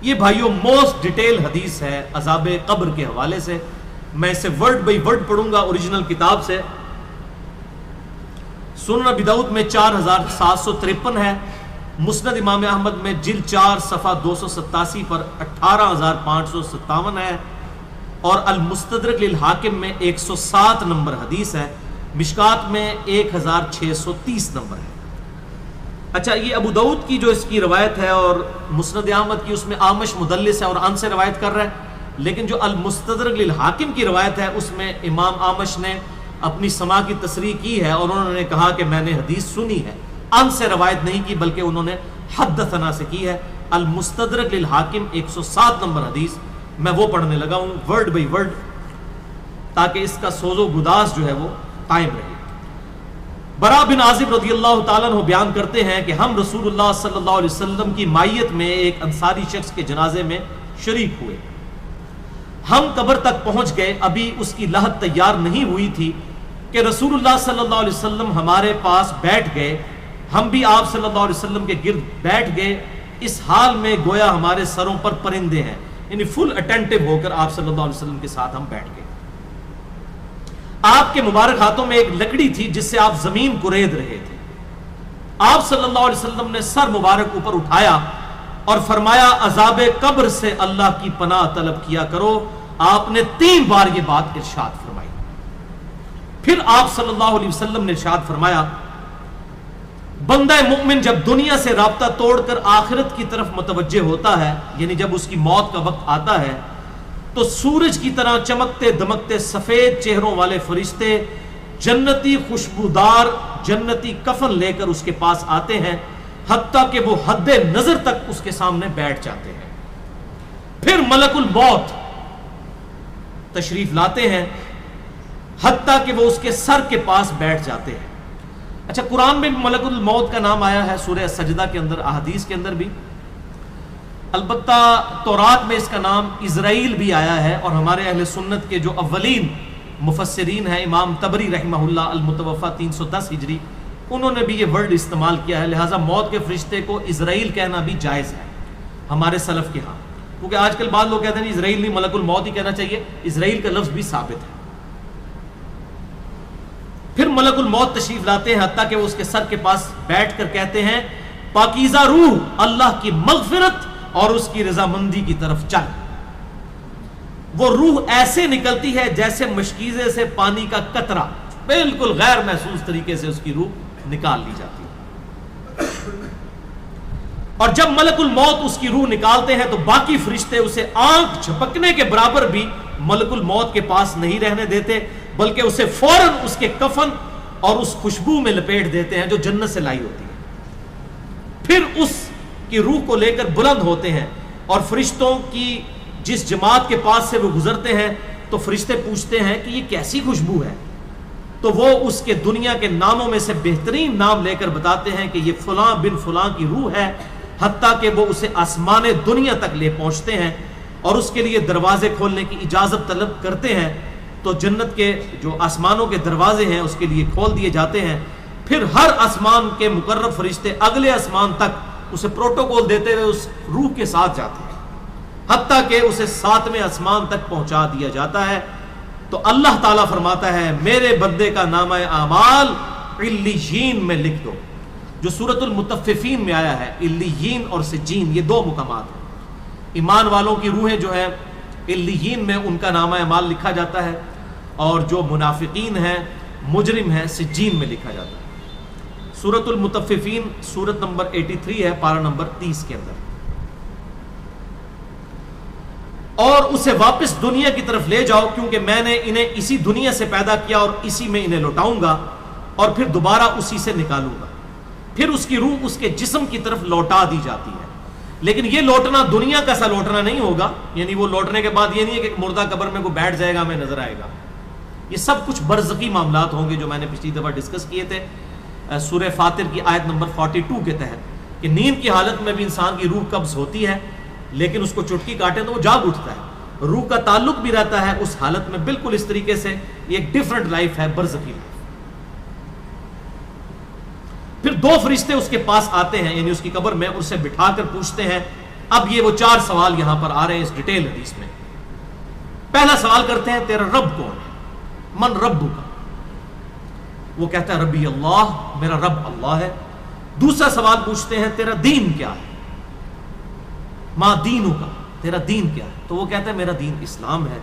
یہ بھائیوں most detail حدیث ہے عذاب قبر کے حوالے سے. میں اسے ورڈ بائی ورڈ پڑھوں گا اوریجنل کتاب سے. سنن ابی داؤد میں 4753 ہے. مسند امام احمد میں جلد 4 صفحہ 287 پر 18557 ہے. اور المستدرک للحاکم میں 107 نمبر حدیث ہے. مشکات میں 1630 نمبر ہے. اچھا یہ ابو داؤد کی جو اس کی روایت ہے اور مسند احمد کی اس میں آمش مدلس ہے اور ان سے روایت کر رہا ہے. لیکن جو المستدرک للحاکم کی روایت ہے اس میں امام آمش نے اپنی سماع کی تصریح کی ہے اور انہوں نے کہا کہ میں نے حدیث سنی ہے. ان سے روایت نہیں کی بلکہ انہوں نے حدثنا سے کی ہے. المستدرک للحاکم 107 نمبر حدیث میں وہ پڑھنے لگا ہوں ورڈ بائی ورڈ تاکہ اس کا سوز و گداز جو ہے وہ قائم رہے. برا بن عازب رضی اللہ تعالیٰ عنہ بیان کرتے ہیں کہ ہم رسول اللہ صلی اللہ علیہ وسلم کی مائیت میں ایک انصاری شخص کے جنازے میں شریک ہوئے. ہم قبر تک پہنچ گئے. ابھی اس کی لحد تیار نہیں ہوئی تھی کہ رسول اللہ صلی اللہ علیہ وسلم ہمارے پاس بیٹھ گئے. ہم بھی آپ صلی اللہ علیہ وسلم کے گرد بیٹھ گئے اس حال میں گویا ہمارے سروں پر پرندے ہیں. یعنی فل اٹینٹو ہو کر آپ صلی اللہ علیہ وسلم کے ساتھ ہم بیٹھ گئے. آپ کے مبارک ہاتھوں میں ایک لکڑی تھی جس سے آپ زمین کو رید رہے تھے. آپ صلی اللہ علیہ وسلم نے سر مبارک اوپر اٹھایا اور فرمایا عذاب قبر سے اللہ کی پناہ طلب کیا کرو. آپ نے 3 بار یہ بات ارشاد فرمائی. پھر آپ صلی اللہ علیہ وسلم نے ارشاد فرمایا بندہ مومن جب دنیا سے رابطہ توڑ کر آخرت کی طرف متوجہ ہوتا ہے یعنی جب اس کی موت کا وقت آتا ہے تو سورج کی طرح چمکتے دمکتے سفید چہروں والے فرشتے جنتی خوشبودار جنتی کفن لے کر اس کے پاس آتے ہیں حتیٰ کہ وہ حد نظر تک اس کے سامنے بیٹھ جاتے ہیں. پھر ملک الموت تشریف لاتے ہیں حتیٰ کہ وہ اس کے سر کے پاس بیٹھ جاتے ہیں. اچھا قرآن میں بھی ملک الموت کا نام آیا ہے سورہ سجدہ کے اندر, احادیث کے اندر بھی. البتہ تورات میں اس کا نام اسرائیل بھی آیا ہے اور ہمارے اہل سنت کے جو اولین مفسرین ہیں امام طبری رحمہ اللہ المتوفی 310 ہجری انہوں نے بھی یہ ورڈ استعمال کیا ہے. لہٰذا موت کے فرشتے کو اسرائیل کہنا بھی جائز ہے ہمارے سلف کے ہاں, کیونکہ آج کل بعض لوگ کہتے ہیں اسرائیل نہیں ملک الموت ہی کہنا چاہیے. اسرائیل کا لفظ بھی ثابت ہے. پھر ملک الموت تشریف لاتے ہیں حتیٰ کہ وہ اس کے سر کے پاس بیٹھ کر کہتے ہیں پاکیزہ روح اللہ کی مغفرت اور اس کی رضامندی کی طرف چل. وہ روح ایسے نکلتی ہے جیسے مشکیزے سے پانی کا قطرہ, بالکل غیر محسوس طریقے سے اس کی روح نکال لی جاتی ہے. اور جب ملک الموت اس کی روح نکالتے ہیں تو باقی فرشتے اسے آنکھ جھپکنے کے برابر بھی ملک الموت کے پاس نہیں رہنے دیتے بلکہ اسے فوراً اس کے کفن اور اس خوشبو میں لپیٹ دیتے ہیں جو جنت سے لائی ہوتی ہے. پھر اس کی روح کو لے کر بلند ہوتے ہیں اور فرشتوں کی جس جماعت کے پاس سے وہ گزرتے ہیں تو فرشتے پوچھتے ہیں کہ یہ کیسی خوشبو ہے, تو وہ اس کے دنیا کے ناموں میں سے بہترین نام لے کر بتاتے ہیں کہ یہ فلاں بن فلاں کی روح ہے. حتیٰ کہ وہ اسے آسمان دنیا تک لے پہنچتے ہیں اور اس کے لیے دروازے کھولنے کی اجازت طلب کرتے ہیں تو جنت کے جو آسمانوں کے دروازے ہیں اس کے لیے کھول دیے جاتے ہیں. پھر ہر آسمان کے مقرب فرشتے اگلے آسمان تک اسے پروٹوکول دیتے ہوئے اس روح کے ساتھ جاتے ہیں حتیٰ کہ اسے 7ویں آسمان تک پہنچا دیا جاتا ہے. تو اللہ تعالیٰ فرماتا ہے میرے بندے کا نامہ اعمال علیین میں لکھ دو, جو سورۃ المطففین میں آیا ہے. علیین اور سجین یہ 2 مقامات ہیں. ایمان والوں کی روحیں جو ہے علیین میں ان کا نامہ اعمال لکھا جاتا ہے اور جو منافقین ہیں مجرم ہیں سجین میں لکھا جاتا ہے. سورۃ المطففین سورت نمبر 83 ہے پارہ نمبر 30 کے اندر. اور اسے واپس دنیا کی طرف لے جاؤ کیونکہ میں نے انہیں اسی دنیا سے پیدا کیا اور اسی میں انہیں لوٹاؤں گا اور پھر دوبارہ اسی سے نکالوں گا. پھر اس کی روح اس کے جسم کی طرف لوٹا دی جاتی ہے. لیکن یہ لوٹنا دنیا کا سا لوٹنا نہیں ہوگا, یعنی وہ لوٹنے کے بعد یہ نہیں ہے کہ مردہ قبر میں کوئی بیٹھ جائے گا ہمیں نظر آئے گا. یہ سب کچھ برزخی معاملات ہوں گے جو میں نے پچھلی دفعہ ڈسکس کیے تھے سورہ فاطر کی آیت نمبر 42 کے تحت کہ نیند کی حالت میں بھی انسان کی روح قبض ہوتی ہے لیکن اس کو چٹکی کاٹے تو وہ جاگ اٹھتا ہے. روح کا تعلق بھی رہتا ہے اس حالت میں بالکل اس طریقے سے. یہ ایک ڈیفرنٹ لائف ہے, برزخی لائف. پھر 2 فرشتے اس کے پاس آتے ہیں یعنی اس کی قبر میں, اسے بٹھا کر پوچھتے ہیں اب یہ وہ 4 سوال یہاں پر آ رہے ہیں اس ڈیٹیل حدیث میں. پہلا سوال کرتے ہیں تیرا رب کون ہے؟ من ربو کا؟ وہ کہتا ہے ربی اللہ، میرا رب اللہ ہے. دوسرا سوال پوچھتے ہیں تیرا دین کیا ہے؟ ما دینو کا، تیرا دین کیا ہے؟ تو وہ کہتا ہے میرا دین اسلام ہے.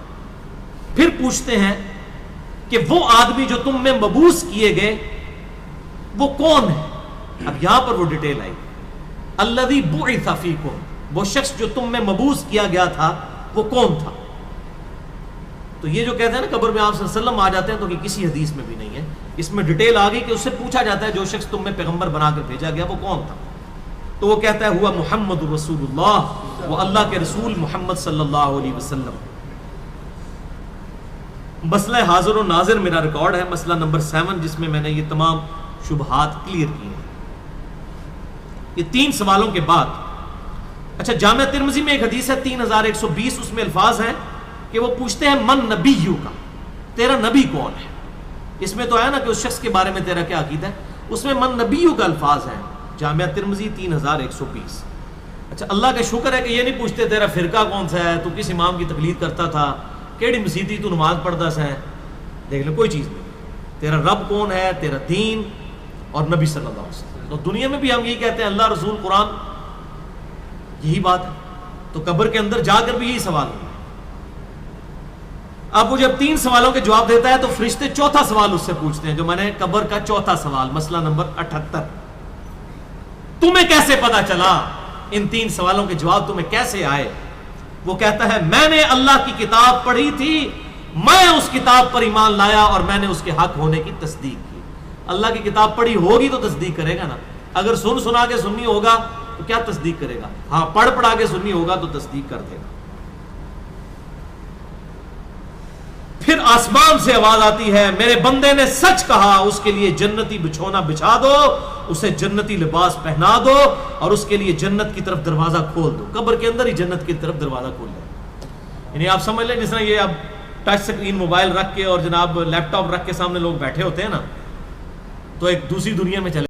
پھر پوچھتے ہیں کہ وہ آدمی جو تم میں مبعوث کیے گئے وہ کون ہے؟ اب یہاں پر وہ ڈیٹیل آئی، الذی بعث فیکم، وہ شخص جو تم میں مبعوث کیا گیا تھا وہ کون تھا؟ تو یہ جو کہتے ہیں نا قبر میں آپ صلی اللہ علیہ وسلم آ جاتے ہیں، تو یہ کسی حدیث میں بھی نہیں ہے. اس میں ڈیٹیل آ گئی کہ اس سے پوچھا جاتا ہے جو شخص تم میں پیغمبر بنا کر بھیجا گیا وہ کون تھا؟ تو وہ کہتا ہے ہوا محمد رسول اللہ، وہ اللہ کے رسول محمد صلی اللہ علیہ وسلم. مسئلہ حاضر و ناظر میرا ریکارڈ ہے، مسئلہ نمبر 7، جس میں میں نے یہ تمام شبہات کلیئر کیے ہیں. یہ 3 سوالوں کے بعد اچھا جامعہ ترمذی میں ایک حدیث ہے 3120، اس میں الفاظ ہیں کہ وہ پوچھتے ہیں من نبیو کا، تیرا نبی کون ہے؟ اس میں تو ہے نا کہ اس شخص کے بارے میں تیرا کیا عقیدہ ہے، اس میں من نبیو کا الفاظ ہیں. جامعہ ترمذی 3120. اچھا اللہ کا شکر ہے کہ یہ نہیں پوچھتے تیرا فرقہ کون سا ہے، تو کس امام کی تقلید کرتا تھا، کیڑی مسیتی تو نماز پڑھتا سا ہے. دیکھ لو کوئی چیز نہیں. تیرا رب کون ہے، تیرا دین اور نبی صلی اللہ علیہ وسلم. تو دنیا میں بھی ہم یہی کہتے ہیں اللہ رسول قرآن، یہی بات ہے. تو قبر کے اندر جا کر بھی یہی سوال ہے. اب وہ جب 3 سوالوں کے جواب دیتا ہے تو فرشتے 4تھا سوال اس سے پوچھتے ہیں، جو میں نے قبر کا 4تھا سوال، مسئلہ نمبر 78. تمہیں کیسے پتا چلا، ان 3 سوالوں کے جواب تمہیں کیسے آئے؟ وہ کہتا ہے میں نے اللہ کی کتاب پڑھی تھی، میں اس کتاب پر ایمان لایا اور میں نے اس کے حق ہونے کی تصدیق کی. اللہ کی کتاب پڑھی ہوگی تو تصدیق کرے گا نا. اگر سنا کے سنی ہوگا تو کیا تصدیق کرے گا؟ ہاں پڑھا کے سنی ہوگا تو تصدیق کر دے گا. پھر آسمان سے آواز آتی ہے میرے بندے نے سچ کہا، اس کے لیے جنتی بچھونا بچھا دو، اسے جنتی لباس پہنا دو اور اس کے لیے جنت کی طرف دروازہ کھول دو. قبر کے اندر ہی جنت کی طرف دروازہ کھول دو. یعنی آپ سمجھ لیں جس طرح یہ اب ٹچ سکرین موبائل رکھ کے اور جناب لیپ ٹاپ رکھ کے سامنے لوگ بیٹھے ہوتے ہیں نا، تو ایک دوسری دنیا میں چلے